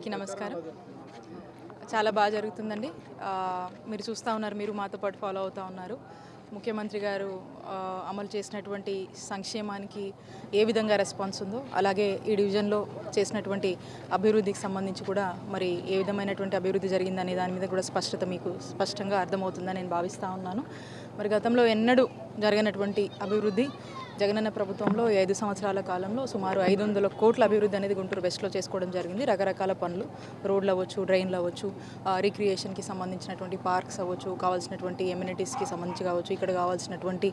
అందరికీ నమస్కారం. చాలా బాగా జరుగుతుందండి. మీరు చూస్తూ ఉన్నారు, మీరు మాతో పాటు ఫాలో అవుతూ ఉన్నారు. ముఖ్యమంత్రి గారు అమలు చేసినటువంటి సంక్షేమానికి ఏ విధంగా రెస్పాన్స్ ఉందో, అలాగే ఈ డివిజన్లో చేసినటువంటి అభివృద్ధికి సంబంధించి కూడా మరి ఏ విధమైనటువంటి అభివృద్ధి జరిగిందనే దాని మీద కూడా స్పష్టత మీకు స్పష్టంగా అర్థమవుతుందని నేను భావిస్తూ ఉన్నాను. మరి గతంలో ఎన్నడూ జరగనటువంటి అభివృద్ధి జగనన్న ప్రభుత్వంలో 5 సంవత్సరాల కాలంలో సుమారు 500 కోట్ల అభివృద్ధి అనేది గుంటూరు వెస్ట్లో చేసుకోవడం జరిగింది. రకరకాల పనులు, రోడ్లు అవ్వచ్చు, డ్రైన్లు అవ్వచ్చు, రిక్రియేషన్కి సంబంధించినటువంటి పార్క్స్ అవ్వచ్చు, కావాల్సినటువంటి ఎమ్యూనిటీస్కి సంబంధించి కావచ్చు, ఇక్కడ కావాల్సినటువంటి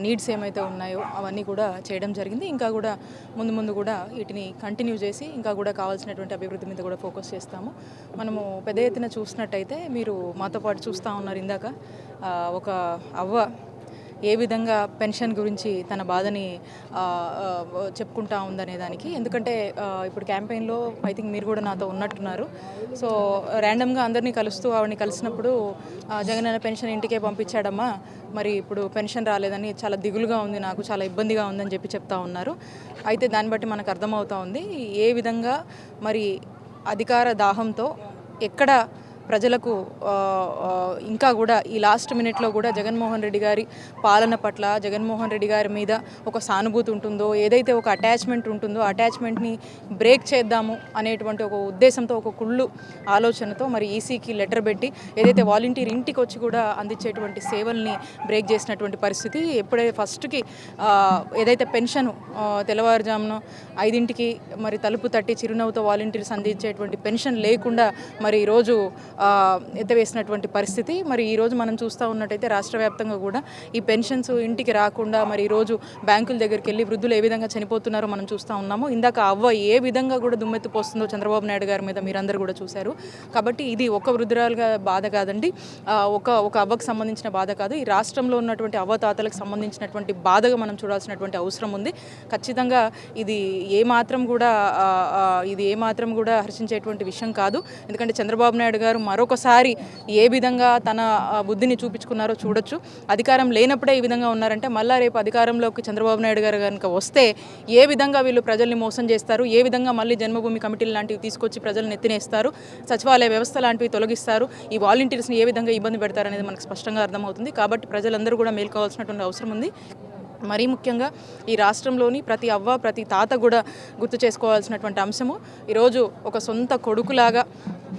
నీడ్స్ ఏమైతే ఉన్నాయో అవన్నీ కూడా చేయడం జరిగింది. ఇంకా కూడా ముందు కూడా వీటిని కంటిన్యూ చేసి ఇంకా కూడా కావాల్సినటువంటి అభివృద్ధి మీద కూడా ఫోకస్ చేస్తాము. మనము పెద్ద ఎత్తున చూసినట్టయితే మీరు మాతో పాటు చూస్తూ ఉన్నారు. ఇందాక ఒక అవ్వ ఏ విధంగా పెన్షన్ గురించి తన బాధని చెప్పుకుంటా ఉందనే దానికి. ఎందుకంటే ఇప్పుడు క్యాంపెయిన్లో ఐ థింక్ మీరు కూడా నాతో ఉన్నట్టున్నారు. సో ర్యాండమ్గా అందరినీ కలుస్తూ ఆవిడని కలిసినప్పుడు జగనన్న పెన్షన్ ఇంటికే పంపించాడమ్మా, మరి ఇప్పుడు పెన్షన్ రాలేదని చాలా దిగులుగా ఉంది, నాకు చాలా ఇబ్బందిగా ఉందని చెప్తా ఉన్నారు. అయితే దాన్ని బట్టి మనకు అర్థమవుతా ఉంది ఏ విధంగా మరి అధికార దాహంతో ఎక్కడ ప్రజలకు ఇంకా కూడా ఈ లాస్ట్ మినిట్లో కూడా జగన్మోహన్ రెడ్డి గారి పాలన పట్ల, జగన్మోహన్ రెడ్డి గారి మీద ఒక సానుభూతి ఉంటుందో, ఏదైతే ఒక అటాచ్మెంట్ ఉంటుందో అటాచ్మెంట్ని బ్రేక్ చేద్దాము అనేటువంటి ఒక ఉద్దేశంతో, ఒక కుళ్ళు ఆలోచనతో మరి ఈసీకి లెటర్ పెట్టి ఏదైతే వాలంటీర్ ఇంటికి వచ్చి కూడా అందించేటువంటి సేవల్ని బ్రేక్ చేసినటువంటి పరిస్థితి. ఎప్పుడైతే ఫస్ట్కి ఏదైతే పెన్షన్ తెల్లవారుజామున 5ంటికి మరి తలుపు తట్టి చిరునవ్వుతో వాలంటీర్స్ అందించేటువంటి పెన్షన్ లేకుండా మరి ఈరోజు ఎత్తవేసినటువంటి పరిస్థితి. మరి ఈరోజు మనం చూస్తూ ఉన్నట్టయితే రాష్ట్ర వ్యాప్తంగా కూడా ఈ పెన్షన్స్ ఇంటికి రాకుండా మరి ఈరోజు బ్యాంకుల దగ్గరికి వెళ్ళి వృద్ధులు ఏ విధంగా చనిపోతున్నారో మనం చూస్తూ ఉన్నాము. ఇందాక అవ్వ ఏ విధంగా కూడా దుమ్మెత్తిపోస్తుందో చంద్రబాబు నాయుడు గారి మీద మీరందరూ కూడా చూశారు. కాబట్టి ఇది ఒక వృద్ధురాలుగా బాధ కాదండి, ఒక అవ్వకు సంబంధించిన బాధ కాదు, ఈ రాష్ట్రంలో ఉన్నటువంటి అవ్వతాతలకు సంబంధించినటువంటి బాధగా మనం చూడాల్సినటువంటి అవసరం ఉంది. ఖచ్చితంగా ఇది ఏమాత్రం కూడా హర్షించేటువంటి విషయం కాదు. ఎందుకంటే చంద్రబాబు నాయుడు గారు మరొకసారి ఏ విధంగా తన బుద్ధిని చూపించుకున్నారో చూడొచ్చు. అధికారం లేనప్పుడే ఈ విధంగా ఉన్నారంటే మళ్ళా రేపు అధికారంలోకి చంద్రబాబు నాయుడు గారు కనుక వస్తే ఏ విధంగా వీళ్ళు ప్రజల్ని మోసం చేస్తారు, ఏ విధంగా మళ్ళీ జన్మభూమి కమిటీలు లాంటివి తీసుకొచ్చి ప్రజలను ఎత్తినేస్తారు, సచివాలయ వ్యవస్థ లాంటివి తొలగిస్తారు, ఈ వాలంటీర్స్ని ఏ విధంగా ఇబ్బంది పెడతారు అనేది మనకు స్పష్టంగా అర్థమవుతుంది. కాబట్టి ప్రజలందరూ కూడా మేల్కోవాల్సినటువంటి అవసరం ఉంది. మరీ ముఖ్యంగా ఈ రాష్ట్రంలోని ప్రతి అవ్వ, ప్రతి తాత కూడా గుర్తు చేసుకోవాల్సినటువంటి అంశము, ఈరోజు ఒక సొంత కొడుకులాగా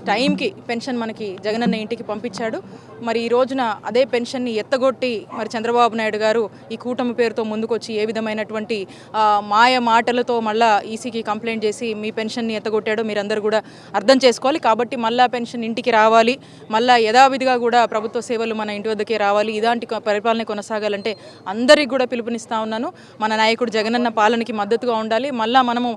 టైంకి పెన్షన్ మనకి జగనన్న ఇంటికి పంపించాడు. మరి ఈ రోజున అదే పెన్షన్ని ఎత్తగొట్టి మరి చంద్రబాబు నాయుడు గారు ఈ కూటమి పేరుతో ముందుకొచ్చి ఏ విధమైనటువంటి మాయ మాటలతో మళ్ళా ఈసీకి కంప్లైంట్ చేసి మీ పెన్షన్ని ఎత్తగొట్టాడో మీరందరూ కూడా అర్థం చేసుకోవాలి. కాబట్టి మళ్ళా పెన్షన్ ఇంటికి రావాలి, మళ్ళా యథావిధిగా కూడా ప్రభుత్వ సేవలు మన ఇంటి వద్దకే రావాలి, ఇలాంటి పరిపాలన కొనసాగాలంటే అందరికీ కూడా పిలుపునిస్తా ఉన్నాను. మన నాయకుడు జగనన్న పాలనకి మద్దతుగా ఉండాలి. మళ్ళా మనము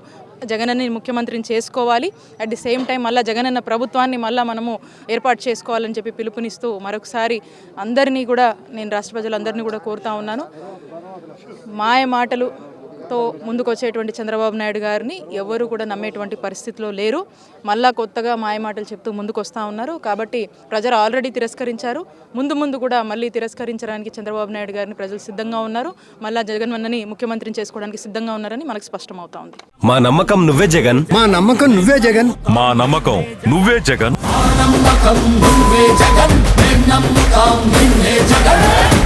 జగనన్ని ముఖ్యమంత్రిని చేసుకోవాలి. అట్ ది సేమ్ టైం మళ్ళీ జగనన్న ప్రభుత్వాన్ని మళ్ళీ మనము ఏర్పాటు చేసుకోవాలని చెప్పి పిలుపునిస్తూ మరొకసారి అందరినీ కూడా నేను రాష్ట్ర ప్రజలందరినీ కూడా కోరుతా ఉన్నాను. మాయ మాటలుతో ముందుకు వచ్చేటువంటి చంద్రబాబు నాయుడు గారిని ఎవరు కూడా నమ్మేటువంటి పరిస్థితిలో లేరు. మళ్ళా కొత్తగా మాయమాటలు చెప్తూ ముందుకు వస్తూ ఉన్నారు. కాబట్టి ప్రజలు ఆల్రెడీ తిరస్కరించారు, ముందు కూడా మళ్ళీ తిరస్కరించడానికి చంద్రబాబు నాయుడు గారిని ప్రజలు సిద్ధంగా ఉన్నారు. మళ్ళా జగన్మోహన్ని ముఖ్యమంత్రిని చేసుకోవడానికి సిద్ధంగా ఉన్నారని మనకు స్పష్టమవుతా ఉంది. మా నమ్మకం నువ్వే జగన్, మా నమ్మకం నువ్వే జగన్, మా నమ్మకం నువ్వే జగన్, నమ్మకం నువ్వే జగన్, నమ్మకం నిన్నే జగన్.